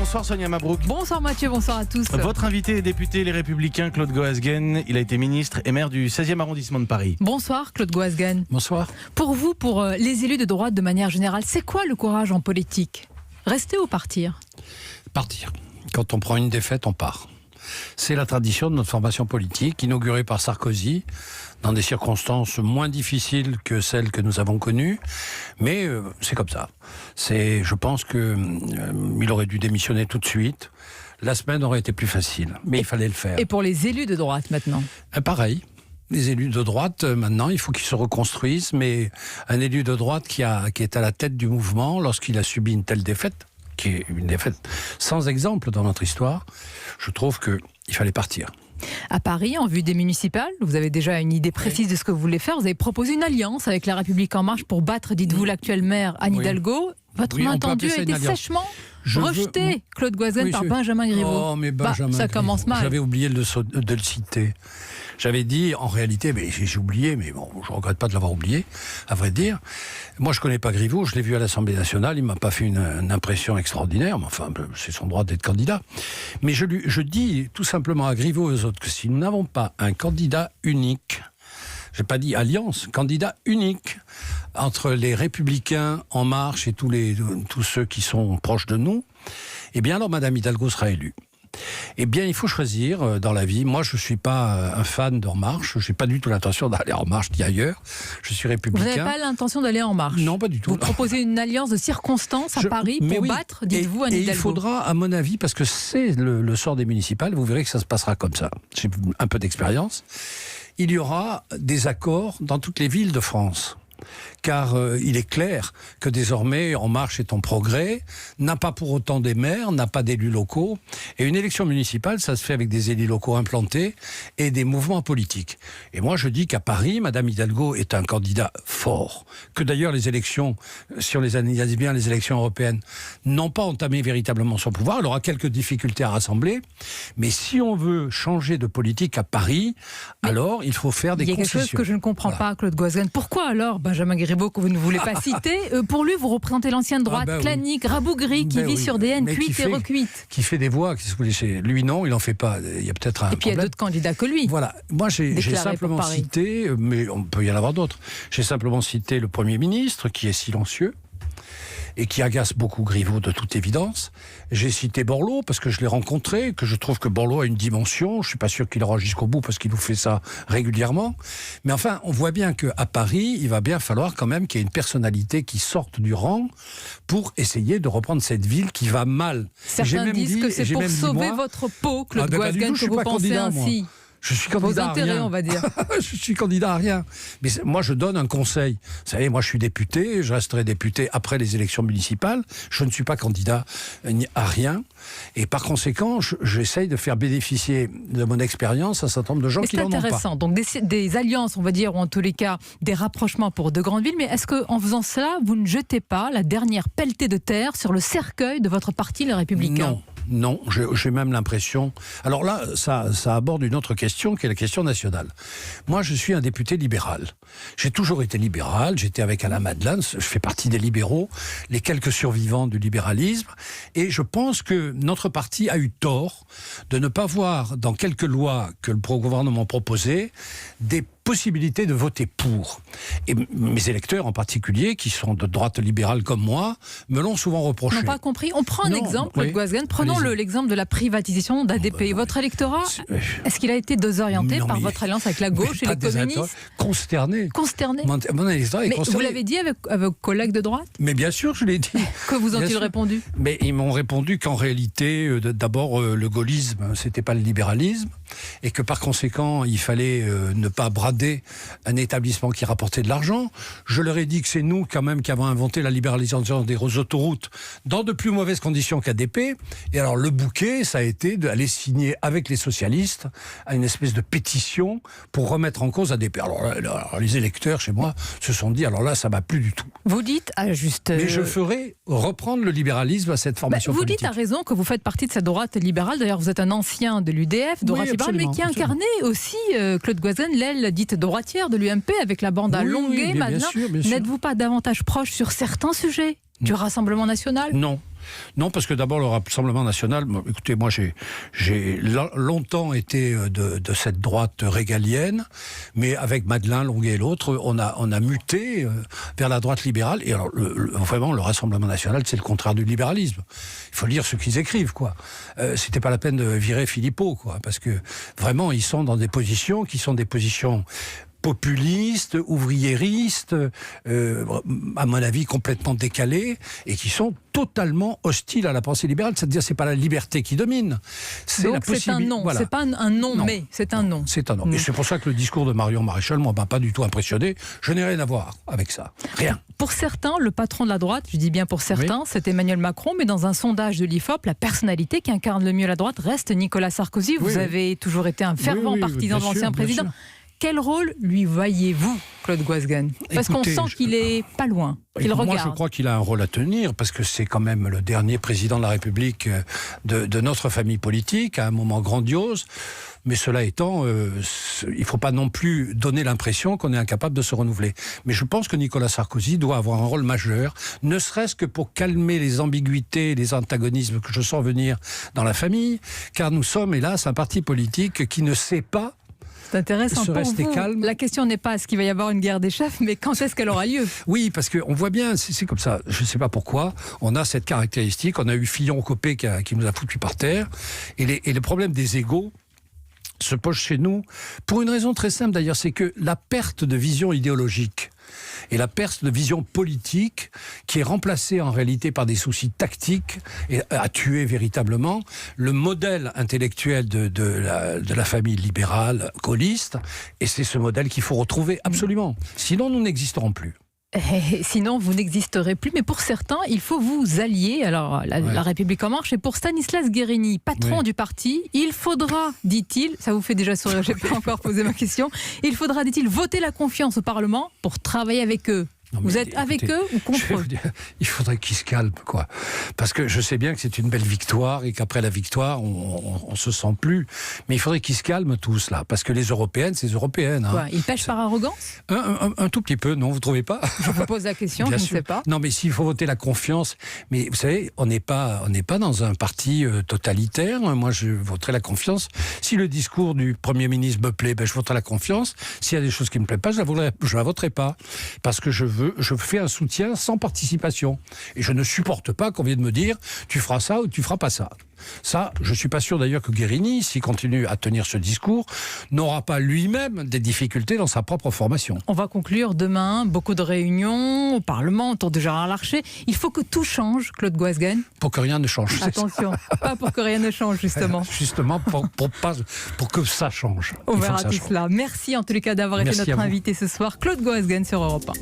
Bonsoir Sonia Mabrouk. Bonsoir Mathieu, bonsoir à tous. Votre invité est député Les Républicains, Claude Goasguen. Il a été ministre et maire du 16e arrondissement de Paris. Bonsoir Claude Goasguen. Bonsoir. Pour vous, pour les élus de droite de manière générale, c'est quoi le courage en politique? Rester ou partir? Partir. Quand on prend une défaite, on part. C'est la tradition de notre formation politique, inaugurée par Sarkozy, dans des circonstances moins difficiles que celles que nous avons connues. Mais c'est comme ça. Je pense qu'il aurait dû démissionner tout de suite. La semaine aurait été plus facile, mais il fallait le faire. Et pour les élus de droite maintenant? Pareil. Les élus de droite, maintenant, il faut qu'ils se reconstruisent. Mais un élu de droite qui est à la tête du mouvement, lorsqu'il a subi une telle défaite, qui est une défaite sans exemple dans notre histoire, je trouve qu'il fallait partir. À Paris, en vue des municipales, vous avez déjà une idée précise de ce que vous voulez faire. Vous avez proposé une alliance avec La République En Marche pour battre, dites-vous, l'actuelle maire Anne Hidalgo. Votre main tendue a été sèchement rejetée, Claude Goasguen, par Benjamin Griveaux. Oh, mais Benjamin ça commence mal. J'avais oublié de le citer. J'avais dit, en réalité, mais j'ai oublié, mais bon, je ne regrette pas de l'avoir oublié, à vrai dire. Moi, je ne connais pas Griveaux, je l'ai vu à l'Assemblée nationale, il ne m'a pas fait une impression extraordinaire, mais enfin, c'est son droit d'être candidat. Mais je dis tout simplement à Griveaux et aux autres que si nous n'avons pas un candidat unique, j'ai pas dit alliance, candidat unique entre les Républicains En Marche et tous ceux qui sont proches de nous, eh bien alors Madame Hidalgo sera élue. Eh bien, il faut choisir dans la vie. Moi, je ne suis pas un fan d'En Marche. Je n'ai pas du tout l'intention d'aller En Marche ni ailleurs. Je suis républicain. Vous n'avez pas l'intention d'aller En Marche? Non, pas du tout. Vous proposez une alliance de circonstances à Paris pour battre, dites-vous, Anne Hidalgo. Et il faudra, à mon avis, parce que c'est le sort des municipales, vous verrez que ça se passera comme ça. J'ai un peu d'expérience. Il y aura des accords dans toutes les villes de France. Car il est clair que désormais En Marche est en progrès, n'a pas pour autant des maires, n'a pas d'élus locaux. Et une élection municipale, ça se fait avec des élus locaux implantés et des mouvements politiques. Et moi je dis qu'à Paris, Madame Hidalgo est un candidat fort. Que d'ailleurs les élections, si on les analyse bien, les élections européennes, n'ont pas entamé véritablement son pouvoir. Elle aura quelques difficultés à rassembler. Mais si on veut changer de politique à Paris, alors il faut faire des concessions. Il y a quelque chose que je ne comprends pas, Claude Goasguen. Pourquoi alors Benjamin Griveaux, que vous ne voulez pas citer, pour lui, vous représentez l'ancienne droite clanique, rabougrie, qui vit sur des haines cuites et recuites. Qui fait des voix, lui non, il n'en fait pas. Il y a peut-être un problème. Et puis il y a d'autres candidats que lui. Voilà, moi j'ai simplement cité, mais on peut y en avoir d'autres, j'ai simplement cité le Premier ministre, qui est silencieux, et qui agace beaucoup Griveaux de toute évidence. J'ai cité Borloo parce que je l'ai rencontré, que je trouve que Borloo a une dimension. Je ne suis pas sûr qu'il aura jusqu'au bout parce qu'il nous fait ça régulièrement. Mais enfin, on voit bien qu'à Paris, il va bien falloir quand même qu'il y ait une personnalité qui sorte du rang pour essayer de reprendre cette ville qui va mal. Certains disent que c'est pour sauver votre peau, Claude Goasguen, que vous pensez ainsi. Je suis candidat vos intérêts, à rien. On va dire. Je suis candidat à rien. Mais moi, je donne un conseil. Vous savez, moi, je suis député. Je resterai député après les élections municipales. Je ne suis pas candidat à rien. Et par conséquent, j'essaye de faire bénéficier de mon expérience un certain nombre de gens qui n'en ont pas. C'est intéressant. Donc, des alliances, on va dire, ou en tous les cas, des rapprochements pour de grandes villes. Mais est-ce qu'en faisant cela, vous ne jetez pas la dernière pelletée de terre sur le cercueil de votre parti, Les Républicains? Non, j'ai même l'impression... Alors là, ça aborde une autre question, qui est la question nationale. Moi, je suis un député libéral. J'ai toujours été libéral, j'étais avec Alain Madelin, je fais partie des libéraux, les quelques survivants du libéralisme, et je pense que notre parti a eu tort de ne pas voir dans quelques lois que le gouvernement proposait des possibilité de voter pour. Et mes électeurs en particulier, qui sont de droite libérale comme moi, me l'ont souvent reproché. Ils n'ont pas compris. On prend un exemple, Claude Goasguen. Prenons l'exemple de la privatisation d'ADP. Votre électorat, est-ce qu'il a été désorienté par votre alliance avec la gauche et les communistes? Consterné. Mon électorat est consterné. Vous l'avez dit avec vos collègues de droite? Mais bien sûr, je l'ai dit. Que vous ont-ils répondu? Mais ils m'ont répondu qu'en réalité, d'abord, le gaullisme, c'était pas le libéralisme, et que par conséquent, il fallait ne pas brader un établissement qui rapportait de l'argent. Je leur ai dit que c'est nous quand même qui avons inventé la libéralisation des autoroutes dans de plus mauvaises conditions qu'ADP. Et alors le bouquet, ça a été d'aller signer avec les socialistes à une espèce de pétition pour remettre en cause ADP. Alors les électeurs chez moi se sont dit, alors là ça m'a plus du tout. Vous dites à juste... Mais je ferai reprendre le libéralisme à cette formation politique. Vous dites à raison que vous faites partie de cette droite libérale. D'ailleurs, vous êtes un ancien de l'UDF, droite libérale, mais qui a incarné aussi, Claude Goasguen, l'aile dite droitière de l'UMP avec la bande à Longuet. Maintenant, n'êtes-vous pas davantage proche sur certains sujets du Rassemblement national? Non. Non, parce que d'abord, le Rassemblement national, écoutez, moi j'ai longtemps été de cette droite régalienne, mais avec Madeleine, Longuet et l'autre, on a muté vers la droite libérale. Et alors, vraiment, le Rassemblement national, c'est le contraire du libéralisme. Il faut lire ce qu'ils écrivent, quoi. C'était pas la peine de virer Philippot, quoi, parce que vraiment, ils sont dans des positions qui sont des positions populistes, ouvriéristes, à mon avis complètement décalés, et qui sont totalement hostiles à la pensée libérale. C'est-à-dire, c'est pas la liberté qui domine, c'est la possibilité. C'est un non, voilà. C'est pas un non, mais c'est un non. C'est un non. Et c'est pour ça que le discours de Marion Maréchal, moi, m'a pas du tout impressionné. Je n'ai rien à voir avec ça. Rien. Pour certains, le patron de la droite, je dis bien pour certains, c'est Emmanuel Macron, mais dans un sondage de l'IFOP, la personnalité qui incarne le mieux la droite reste Nicolas Sarkozy. Vous avez toujours été un fervent partisan de l'ancien président. Quel rôle lui voyez-vous, Claude Goasguen? Parce qu'on sent qu'il est pas loin, qu'il regarde. Moi, je crois qu'il a un rôle à tenir, parce que c'est quand même le dernier président de la République de notre famille politique, à un moment grandiose. Mais cela étant, il ne faut pas non plus donner l'impression qu'on est incapable de se renouveler. Mais je pense que Nicolas Sarkozy doit avoir un rôle majeur, ne serait-ce que pour calmer les ambiguïtés, les antagonismes que je sens venir dans la famille, car nous sommes, hélas, un parti politique qui ne sait pas. C'est intéressant pour vous. Calme. La question n'est pas est-ce qu'il va y avoir une guerre des chefs, mais quand est-ce qu'elle aura lieu? Oui, parce qu'on voit bien, c'est comme ça, je ne sais pas pourquoi, on a cette caractéristique, on a eu Fillon-Copé qui nous a foutu par terre, et le problème des égos se pose chez nous, pour une raison très simple d'ailleurs, c'est que la perte de vision idéologique et la perte de vision politique, qui est remplacée en réalité par des soucis tactiques, et a tué véritablement le modèle intellectuel de la famille libérale gaulliste, et c'est ce modèle qu'il faut retrouver absolument. Sinon, nous n'existerons plus. Sinon, vous n'existerez plus. Mais pour certains, il faut vous allier. Alors, la République en marche. Et pour Stanislas Guerini, patron du parti, il faudra, dit-il, ça vous fait déjà sourire, je n'ai pas encore posé ma question, il faudra, dit-il, voter la confiance au Parlement pour travailler avec eux. Non, vous êtes avec eux ou contre eux? Il faudrait qu'ils se calment, quoi. Parce que je sais bien que c'est une belle victoire et qu'après la victoire, on se sent plus. Mais il faudrait qu'ils se calment tous, là. Parce que les Européennes, c'est les Européennes. Quoi, ils pêchent par arrogance? Un tout petit peu, non, vous ne trouvez pas? Je vous pose la question, je ne sais pas. Non, mais s'il faut voter la confiance... Mais vous savez, on n'est pas dans un parti totalitaire. Moi, je voterai la confiance. Si le discours du Premier ministre me plaît, je voterai la confiance. S'il y a des choses qui ne me plaisent pas, je la voterai pas. Parce que je fais un soutien sans participation. Et je ne supporte pas qu'on vienne me dire tu feras ça ou tu feras pas ça. Ça, je ne suis pas sûr d'ailleurs que Guerini, s'il continue à tenir ce discours, n'aura pas lui-même des difficultés dans sa propre formation. On va conclure demain, beaucoup de réunions au Parlement autour de Gérard Larcher. Il faut que tout change, Claude Goasguen. Pour que rien ne change. Attention, pas pour que rien ne change, justement. Justement, pour que ça change. On verra tout cela. Merci en tous les cas d'avoir été notre invité ce soir. Claude Goasguen sur Europe 1.